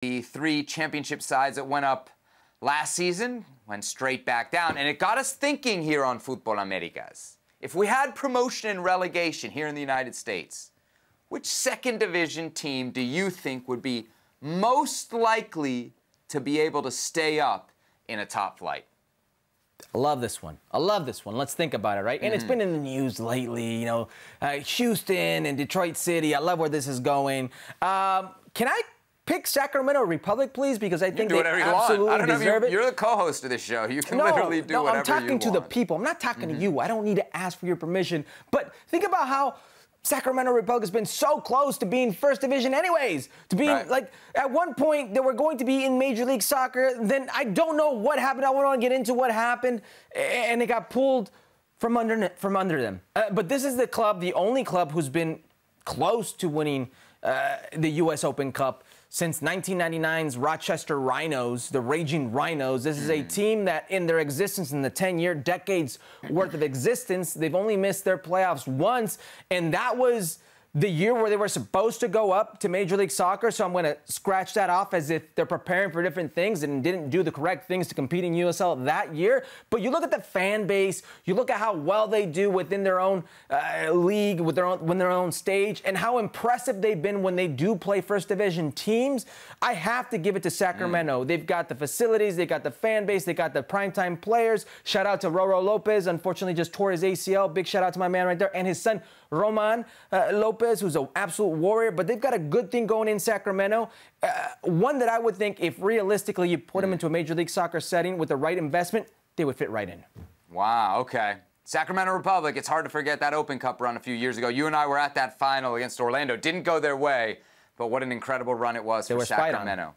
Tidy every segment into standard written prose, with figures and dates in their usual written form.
The three championship sides that went up last season went straight back down, and it got us thinking here on Fútbol Américas. If we had promotion and relegation here in the United States, which second division team do you think would be most likely to be able to stay up in a top flight? I love this one. I love this one. Let's think about it, right? And it's been in the news lately, you know, Houston and Detroit City. I love where this is going. Can I pick Sacramento Republic, please? Because I think they absolutely deserve it. You're the co-host of this show. You can literally do whatever you want. No, I'm talking to the people. I'm not talking to you. I don't need to ask for your permission. But think about how Sacramento Republic has been so close to being first division anyways. To being, like, at one point, they were going to be in Major League Soccer. Then I don't know what happened. I don't want to get into what happened. And it got pulled from under them. But this is the club, the only club who's been close to winning the U.S. Open Cup since 1999's Rochester Rhinos, the Raging Rhinos. This is a team that in their existence, in the 10-year, decades worth of existence, they've only missed their playoffs once, and that was the year where they were supposed to go up to Major League Soccer, so I'm going to scratch that off as if they're preparing for different things and didn't do the correct things to compete in USL that year. But you look at the fan base, you look at how well they do within their own league, with their own stage, and how impressive they've been when they do play first division teams. I have to give it to Sacramento. They've got the facilities, they got the fan base, they got the primetime players. Shout out to Roro Lopez, unfortunately just tore his ACL. Big shout out to my man right there, and his son Roman Lopez, who's an absolute warrior. But they've got a good thing going in Sacramento. One that I would think, if realistically you put them into a Major League Soccer setting with the right investment, they would fit right in. Wow, okay. Sacramento Republic, it's hard to forget that Open Cup run a few years ago. You and I were at that final against Orlando. Didn't go their way, but what an incredible run it was for Sacramento.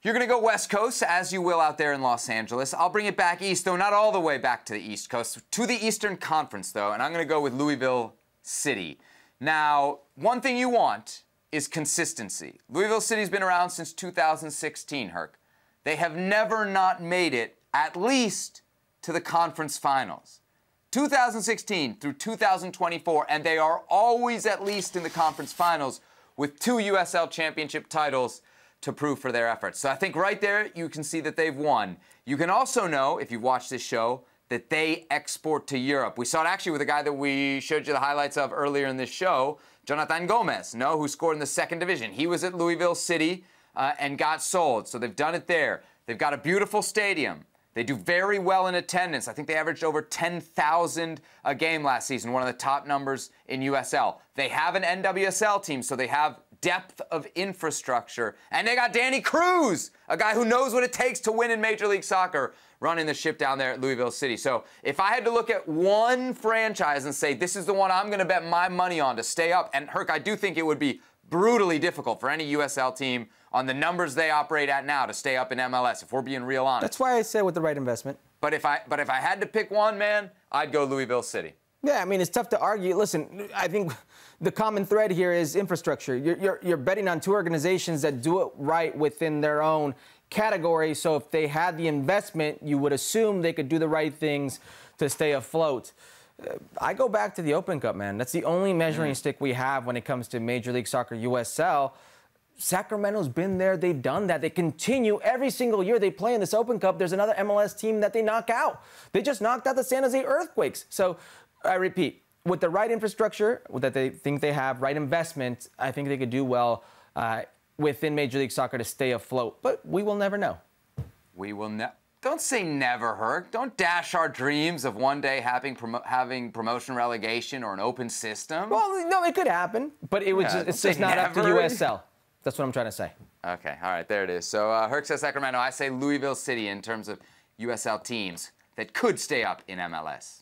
You're going to go West Coast, as you will out there in Los Angeles. I'll bring it back east, though not all the way back to the East Coast. To the Eastern Conference, though, and I'm going to go with Louisville City. Now, one thing you want is consistency. Louisville City's been around since 2016, Herc. They have never not made it, at least, to the conference finals. 2016 through 2024, and they are always at least in the conference finals with 2 USL championship titles to prove for their efforts. So I think right there you can see that they've won. You can also know, if you've watched this show, that they export to Europe. We saw it actually with a guy that we showed you the highlights of earlier in this show, Jonathan Gomez, who scored in the second division. He was at Louisville City and got sold, so they've done it there. They've got a beautiful stadium. They do very well in attendance. I think they averaged over 10,000 a game last season, one of the top numbers in USL. They have an NWSL team, so they have depth of infrastructure. And they got Danny Cruz, a guy who knows what it takes to win in Major League Soccer, running the ship down there at Louisville City. So if I had to look at one franchise and say, this is the one I'm going to bet my money on to stay up, and Herc, I do think it would be brutally difficult for any USL team on the numbers they operate at now to stay up in MLS, if we're being real honest. That's why I said with the right investment. But if I had to pick one, man, I'd go Louisville City. Yeah, I mean, it's tough to argue. Listen, I think the common thread here is infrastructure. You're betting on two organizations that do it right within their own category. So if they had the investment, you would assume they could do the right things to stay afloat. I go back to the Open Cup, man. That's the only measuring stick we have when it comes to Major League Soccer USL. Sacramento's been there. They've done that. They continue every single year they play in this Open Cup. There's another MLS team that they knock out. They just knocked out the San Jose Earthquakes. So I repeat, with the right infrastructure that they think they have, right investment, I think they could do well within Major League Soccer to stay afloat. But we will never know. We will never. Don't say never, Herc. Don't dash our dreams of one day having promotion relegation or an open system. Well, no, it could happen, but it's just not up to USL. That's what I'm trying to say. Okay, all right, there it is. So Herc says Sacramento. I say Louisville City in terms of USL teams that could stay up in MLS.